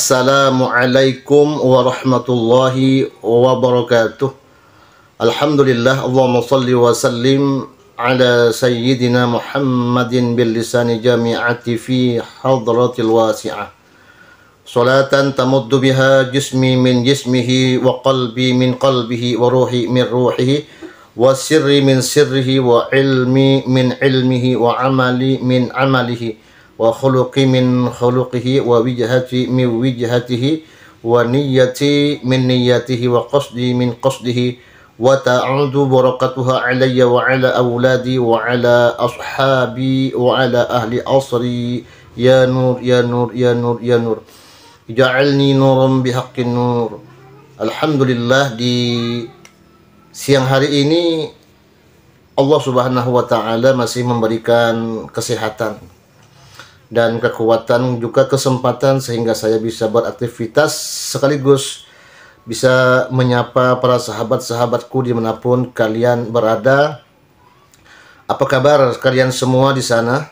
Assalamualaikum warahmatullahi wabarakatuh. Alhamdulillah, Allahumma salli wa sallim ala sayyidina Muhammadin bil lisani jami'ati fi hadratil wasi'ah. Salatan tamuddu biha jismi min jismihi wa qalbi min qalbihi wa ruhi min ruhihi wa sirri min sirrihi wa ilmi min ilmihi wa amali min amalihi wa khuluqi min khuluqihi wa wijhati min wijhatihi wa niyyati min niyyatihi wa qasdi min qasdihi wa ta'udu barakatuha alayya wa ala awladi wa ala ashabi wa ala ahli asri ya nur ya nur ya nur ya nur ija'alni nurum bihaqqin nur. Alhamdulillah, di siang hari ini Allah Subhanahu wa taala masih memberikan kesehatan dan kekuatan, juga kesempatan sehingga saya bisa beraktivitas sekaligus bisa menyapa para sahabat-sahabatku dimanapun kalian berada. Apa kabar kalian semua di sana?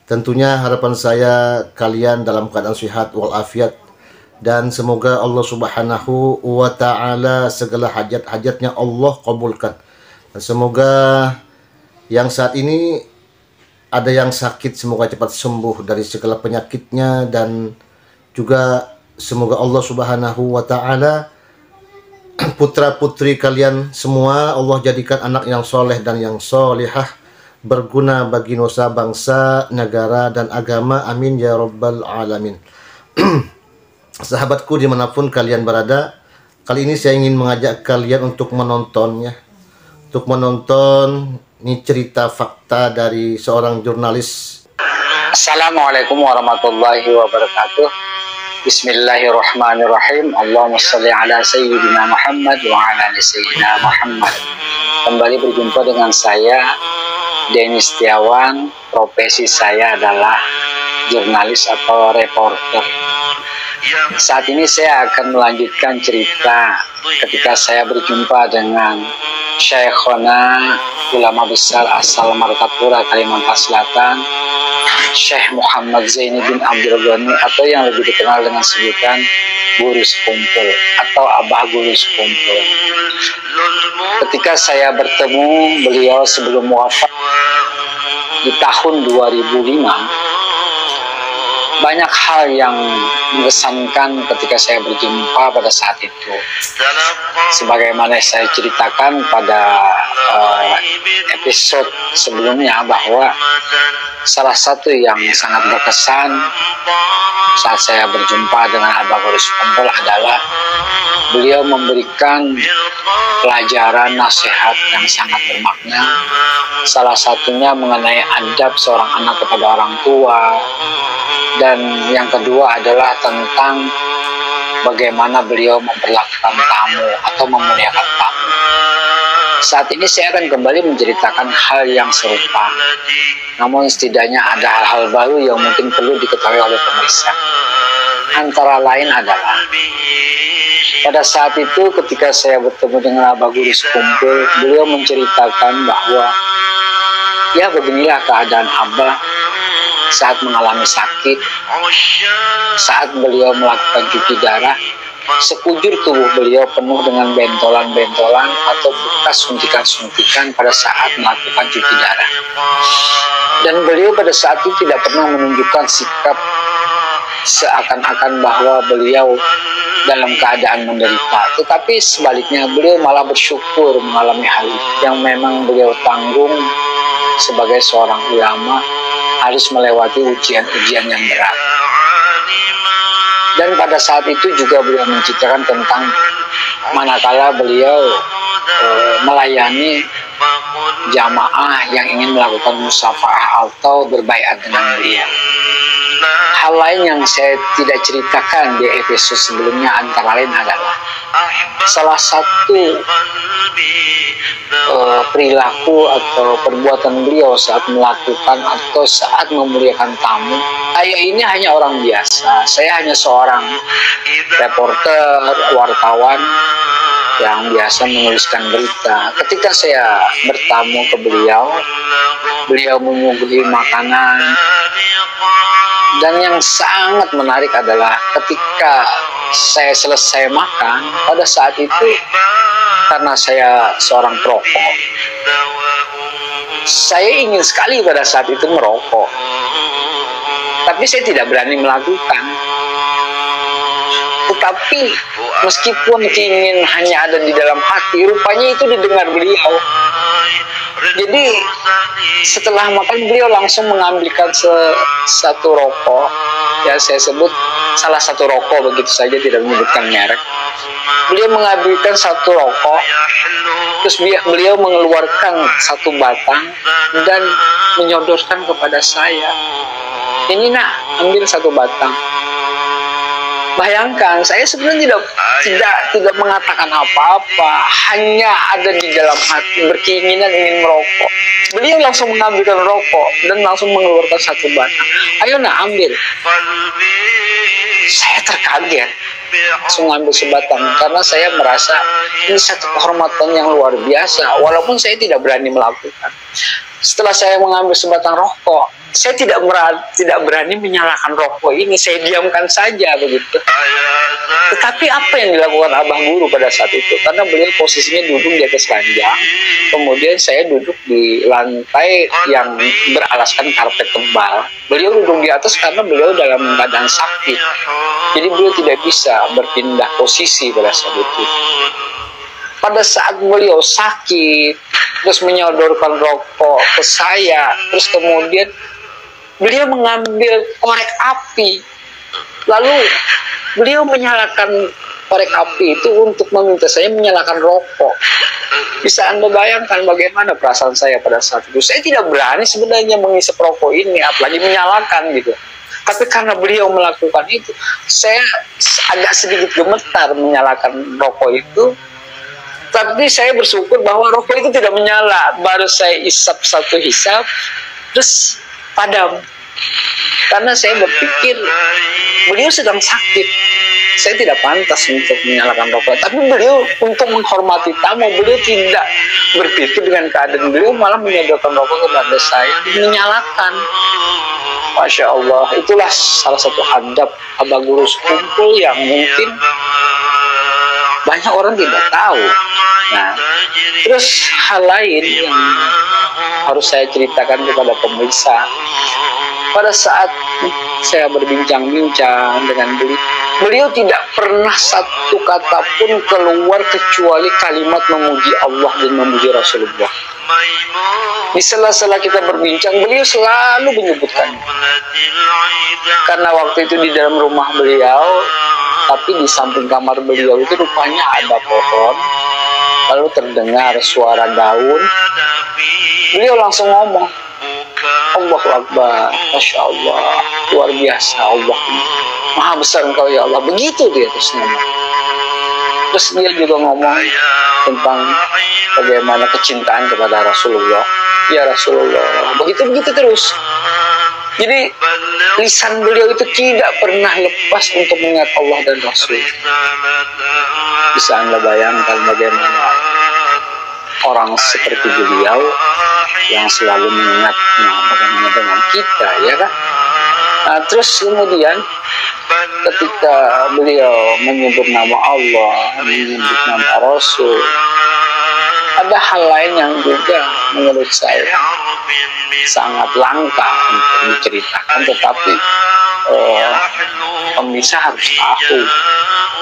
Tentunya harapan saya kalian dalam keadaan sehat walafiat, dan semoga Allah Subhanahu wa taala segala hajat-hajatnya Allah kabulkan. Dan semoga yang saat ini ada yang sakit semoga cepat sembuh dari segala penyakitnya, dan juga semoga Allah Subhanahu wa taala putra-putri kalian semua Allah jadikan anak yang soleh dan yang solihah, berguna bagi nusa bangsa, negara, dan agama. Amin ya rabbal alamin. Sahabatku dimanapun kalian berada, kali ini saya ingin mengajak kalian untuk menontonnya, untuk menonton ini cerita fakta dari seorang jurnalis. Assalamualaikum warahmatullahi wabarakatuh. Bismillahirrahmanirrahim. Allahumma sholli ala sayyidina Muhammad wa ala ali sayyidina Muhammad. Kembali berjumpa dengan saya, Denny Setiawan. Profesi saya adalah jurnalis atau reporter. Saat ini saya akan melanjutkan cerita ketika saya berjumpa dengan Syekhona, ulama besar asal Martapura, Kalimantan Selatan, Syekh Muhammad Zainuddin Abdul Ghani, atau yang lebih dikenal dengan sebutan Guru Sekumpul atau Abah Guru Sekumpul. Ketika saya bertemu beliau sebelum wafat di tahun 2005, banyak hal yang mengesankan ketika saya berjumpa pada saat itu. Sebagaimana saya ceritakan pada episode sebelumnya, bahwa salah satu yang sangat berkesan saat saya berjumpa dengan Abah Guru Sekumpul adalah beliau memberikan pelajaran nasihat yang sangat bermakna. Salah satunya mengenai adab seorang anak kepada orang tua, dan yang kedua adalah tentang bagaimana beliau memperlakukan tamu atau memuliakan tamu. Saat ini saya akan kembali menceritakan hal yang serupa, namun setidaknya ada hal-hal baru yang mungkin perlu diketahui oleh pemirsa. Antara lain adalah pada saat itu ketika saya bertemu dengan Abah Guru Sekumpul, beliau menceritakan bahwa ya beginilah keadaan Abah saat mengalami sakit. Saat beliau melakukan cuci darah, sekujur tubuh beliau penuh dengan bentolan-bentolan atau bekas suntikan-suntikan pada saat melakukan cuci darah. Dan beliau pada saat itu tidak pernah menunjukkan sikap seakan-akan bahwa beliau dalam keadaan menderita, tetapi sebaliknya beliau malah bersyukur mengalami hal itu yang memang beliau tanggung sebagai seorang ulama, harus melewati ujian-ujian yang berat. Dan pada saat itu juga beliau menceritakan tentang manakala beliau melayani jamaah yang ingin melakukan musafaah atau berbaiat dengan beliau. Hal lain yang saya tidak ceritakan di episode sebelumnya antara lain adalah salah satu perilaku atau perbuatan beliau saat melakukan atau saat memuliakan tamu. Saya ini hanya orang biasa, saya hanya seorang reporter, wartawan yang biasa menuliskan berita. Ketika saya bertamu ke beliau, beliau menyuguhi makanan Dan yang sangat menarik adalah ketika saya selesai makan, pada saat itu karena saya seorang perokok, saya ingin sekali pada saat itu merokok, tapi saya tidak berani melakukan. Tetapi meskipun ingin hanya ada di dalam hati, rupanya itu didengar beliau. Jadi setelah makan beliau langsung mengambilkan satu rokok, ya saya sebut salah satu rokok begitu saja, tidak menyebutkan merek. Beliau mengambilkan satu rokok, terus beliau mengeluarkan satu batang dan menyodorkan kepada saya. Ini nak, ambil satu batang. Bayangkan, saya sebenarnya tidak mengatakan apa-apa, hanya ada di dalam hati berkeinginan ingin merokok. Beliau langsung mengambilkan rokok dan langsung mengeluarkan satu batang. Ayo nak, ambil. Saya terkaget, langsung ambil sebatang karena saya merasa ini satu kehormatan yang luar biasa, walaupun saya tidak berani melakukan. Setelah saya mengambil sebatang rokok, saya tidak berani menyalakan rokok ini, saya diamkan saja begitu. Tetapi apa yang dilakukan Abah Guru pada saat itu? Karena beliau posisinya duduk di atas ranjang, kemudian saya duduk di lantai yang beralaskan karpet tebal. Beliau duduk di atas karena beliau dalam keadaan sakit, jadi beliau tidak bisa berpindah posisi pada saat itu. Pada saat beliau sakit, terus menyodorkan rokok ke saya, terus kemudian beliau mengambil korek api, lalu beliau menyalakan korek api itu untuk meminta saya menyalakan rokok. Bisa Anda bayangkan bagaimana perasaan saya pada saat itu? Saya tidak berani sebenarnya menghisap rokok ini, apalagi menyalakan gitu. Tapi karena beliau melakukan itu, saya agak sedikit gemetar menyalakan rokok itu. Tapi saya bersyukur bahwa rokok itu tidak menyala. Baru saya isap satu hisap, terus padam. Karena saya berpikir beliau sedang sakit, saya tidak pantas untuk menyalakan rokok. Tapi beliau untuk menghormati tamu, beliau tidak berpikir dengan keadaan beliau, malah menyodorkan rokok kepada saya, menyalakan. Masya Allah, itulah salah satu adab Abah Guru Sekumpul yang mungkin banyak orang tidak tahu. Nah, terus hal lain yang harus saya ceritakan kepada pemirsa, pada saat saya berbincang-bincang dengan beliau tidak pernah satu kata pun keluar kecuali kalimat memuji Allah dan memuji Rasulullah. Di sela-sela kita berbincang, beliau selalu menyebutkan. Karena waktu itu di dalam rumah beliau, tapi di samping kamar beliau itu rupanya ada pohon, lalu terdengar suara daun. Beliau langsung ngomong, Allahu Akbar, Masya Allah, luar biasa Allah, Maha besar Engkau ya Allah. Begitu dia terus ngomong. Terus dia juga ngomong tentang bagaimana kecintaan kepada Rasulullah. Ya Rasulullah, begitu terus. Jadi lisan beliau itu tidak pernah lepas untuk mengingat Allah dan Rasul. Bisa Anda bayangkan bagaimana orang seperti beliau yang selalu mengingatnya bagaimana dengan kita, ya kan? Nah, terus kemudian ketika beliau menyebut nama Allah, menyebut nama Rasul, ada hal lain yang juga menurut saya sangat langka untuk diceritakan, tetapi pemirsa harus tahu,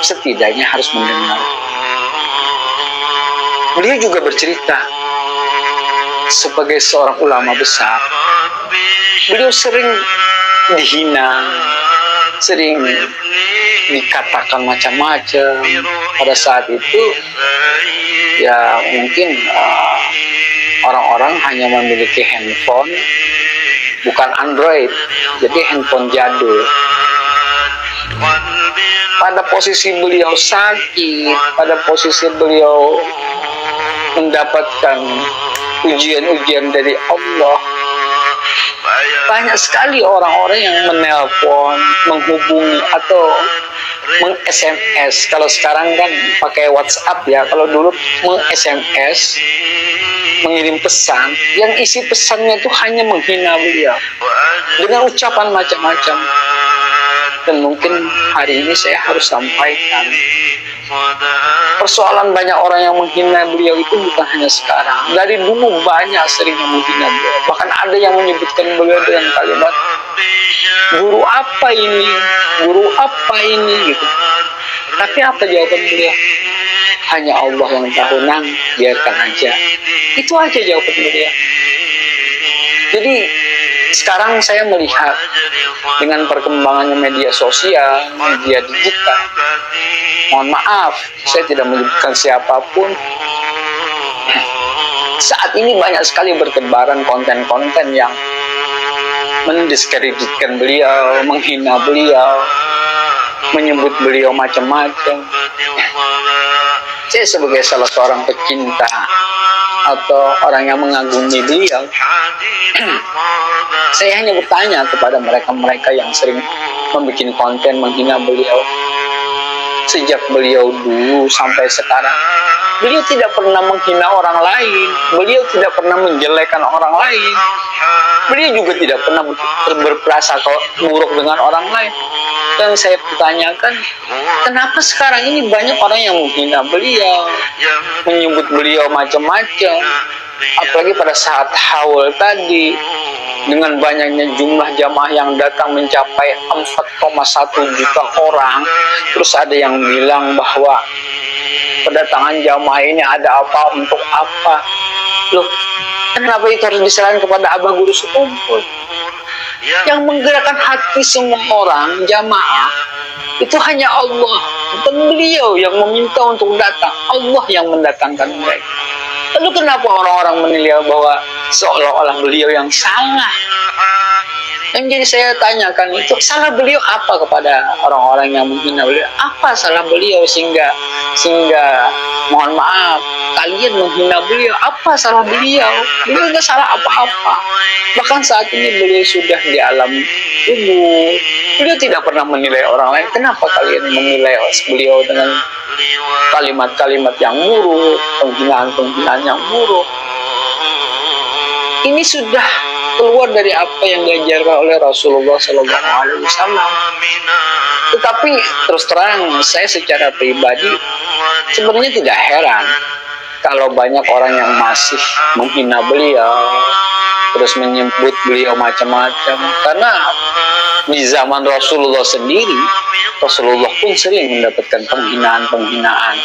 setidaknya harus mendengar. Beliau juga bercerita sebagai seorang ulama besar, beliau sering dihina, sering dikatakan macam-macam. Pada saat itu ya mungkin orang-orang hanya memiliki handphone, bukan Android, jadi handphone jadul. Pada posisi beliau sakit, pada posisi beliau mendapatkan ujian-ujian dari Allah, banyak sekali orang-orang yang menelpon, menghubungi atau meng-SMS. Kalau sekarang kan pakai WhatsApp ya, kalau dulu meng-SMS, mengirim pesan, yang isi pesannya itu hanya menghina beliau dengan ucapan macam-macam. Dan mungkin hari ini saya harus sampaikan, persoalan banyak orang yang menghina beliau itu bukan hanya sekarang. Dari dulu banyak sering yang menghina beliau. Bahkan ada yang menyebutkan beliau dengan kalimat, guru apa ini? Guru apa ini? Gitu. Tapi apa jawaban beliau? Hanya Allah yang tahu, Nang, biarkan aja. Itu aja jawaban beliau. Jadi sekarang saya melihat dengan perkembangannya media sosial, media digital, mohon maaf, saya tidak menyebutkan siapapun. Saat ini banyak sekali bertebaran konten-konten yang mendiskreditkan beliau, menghina beliau, menyebut beliau macam-macam. Saya sebagai salah seorang pecinta atau orang yang mengagumi beliau, saya hanya bertanya kepada mereka-mereka yang sering membuat konten menghina beliau. Sejak beliau dulu sampai sekarang, beliau tidak pernah menghina orang lain, beliau tidak pernah menjelekan orang lain, beliau juga tidak pernah berprasangka buruk dengan orang lain. Dan saya pertanyakan, kenapa sekarang ini banyak orang yang menghina beliau, menyebut beliau macam-macam, apalagi pada saat haul tadi, dengan banyaknya jumlah jamaah yang datang mencapai 4,1 juta orang. Terus ada yang bilang bahwa kedatangan jamaah ini ada apa, untuk apa? Loh, kenapa itu harus diserahkan kepada Abah Guru Sekumpul? Yang menggerakkan hati semua orang, jamaah, itu hanya Allah. Dan beliau yang meminta untuk datang, Allah yang mendatangkan mereka. Lalu kenapa orang-orang menilai bahwa seolah-olah beliau yang salah? Yang jadi saya tanyakan itu, salah beliau apa kepada orang-orang yang menghina beliau? Apa salah beliau sehingga mohon maaf, kalian menghina beliau? Apa salah beliau? Beliau tidak salah apa-apa. Bahkan saat ini beliau sudah di alam kubur. Beliau tidak pernah menilai orang lain. Kenapa kalian menilai beliau dengan kalimat-kalimat yang buruk, penghinaan-penghinaan yang buruk? Ini sudah keluar dari apa yang diajarkan oleh Rasulullah SAW. Tetapi terus terang, saya secara pribadi sebenarnya tidak heran kalau banyak orang yang masih menghina beliau, terus menyebut beliau macam-macam. Karena di zaman Rasulullah sendiri, Rasulullah pun sering mendapatkan penghinaan-penghinaan.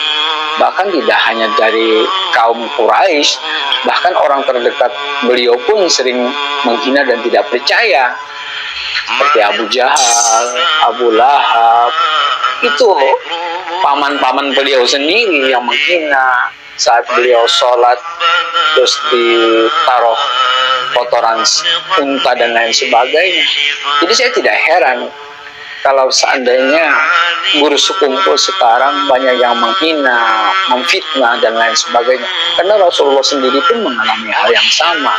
Bahkan tidak hanya dari kaum Quraisy, bahkan orang terdekat beliau pun sering menghina dan tidak percaya. Seperti Abu Jahal, Abu Lahab, itu paman-paman beliau sendiri yang menghina saat beliau sholat, terus ditaruh kotoran unta dan lain sebagainya. Jadi saya tidak heran kalau seandainya Guru Sekumpul sekarang banyak yang menghina, memfitnah dan lain sebagainya. Karena Rasulullah sendiri pun mengalami hal yang sama.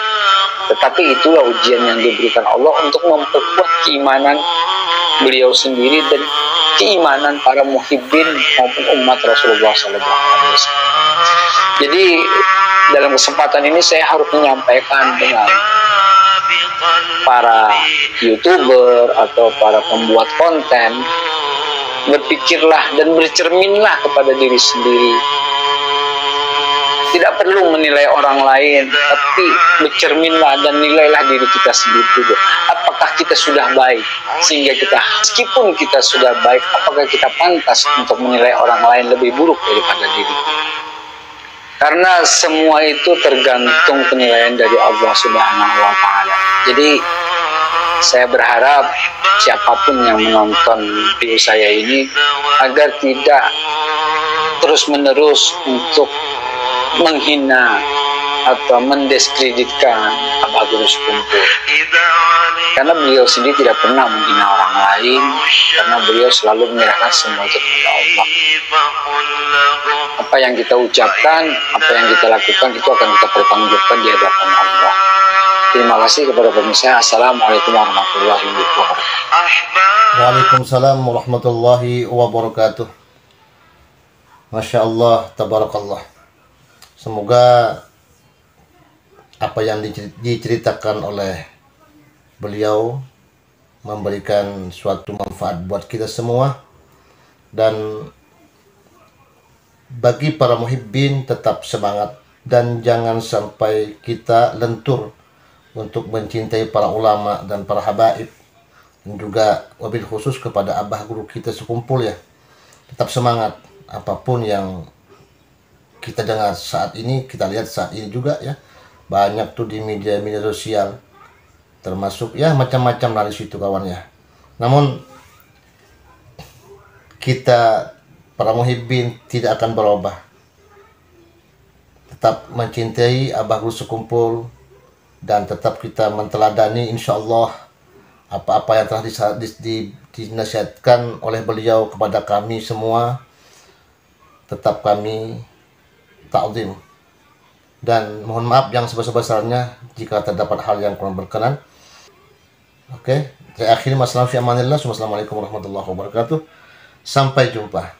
Tetapi itulah ujian yang diberikan Allah untuk memperkuat keimanan beliau sendiri dan keimanan para muhibbin maupun umat Rasulullah SAW. Jadi dalam kesempatan ini saya harus menyampaikan dengan para YouTuber atau para pembuat konten, berpikirlah dan bercerminlah kepada diri sendiri. Tidak perlu menilai orang lain, tapi bercerminlah dan nilailah diri kita sendiri dulu. Apakah kita sudah baik? Sehingga kita, meskipun kita sudah baik, apakah kita pantas untuk menilai orang lain lebih buruk daripada diri kita? Karena semua itu tergantung penilaian dari Allah Subhanahu wa Ta'ala. Jadi saya berharap siapapun yang menonton video saya ini agar tidak terus-menerus untuk menghina atau mendiskreditkan Abah Guru Sekumpul. Karena beliau sendiri tidak pernah menghina orang lain, karena beliau selalu menyerahkan semua itu kepada Allah. Apa yang kita ucapkan, apa yang kita lakukan, itu akan kita pertanggungjawabkan di hadapan Allah. Terima kasih kepada pemirsa. Assalamualaikum warahmatullahi wabarakatuh. Waalaikumsalam warahmatullahi wabarakatuh. Masya Allah, tabarakallah. Semoga apa yang diceritakan oleh beliau memberikan suatu manfaat buat kita semua. Dan bagi para muhibbin, tetap semangat dan jangan sampai kita lentur untuk mencintai para ulama dan para habaib, dan juga wabil khusus kepada abah guru kita sekumpul ya. Tetap semangat, apapun yang kita dengar saat ini, kita lihat saat ini juga ya, banyak tuh di media sosial, termasuk ya macam-macam dari situ kawannya. Namun kita para muhibbin tidak akan berubah, tetap mencintai abah guru sekumpul, dan tetap kita menteladani insyaallah apa-apa yang telah dinasihatkan oleh beliau kepada kami semua. Tetap kami ta'zim dan mohon maaf yang sebesar-besarnya jika terdapat hal yang kurang berkenan. Oke, saya akhiri. Wassalamualaikum warahmatullahi wabarakatuh. Sampai jumpa.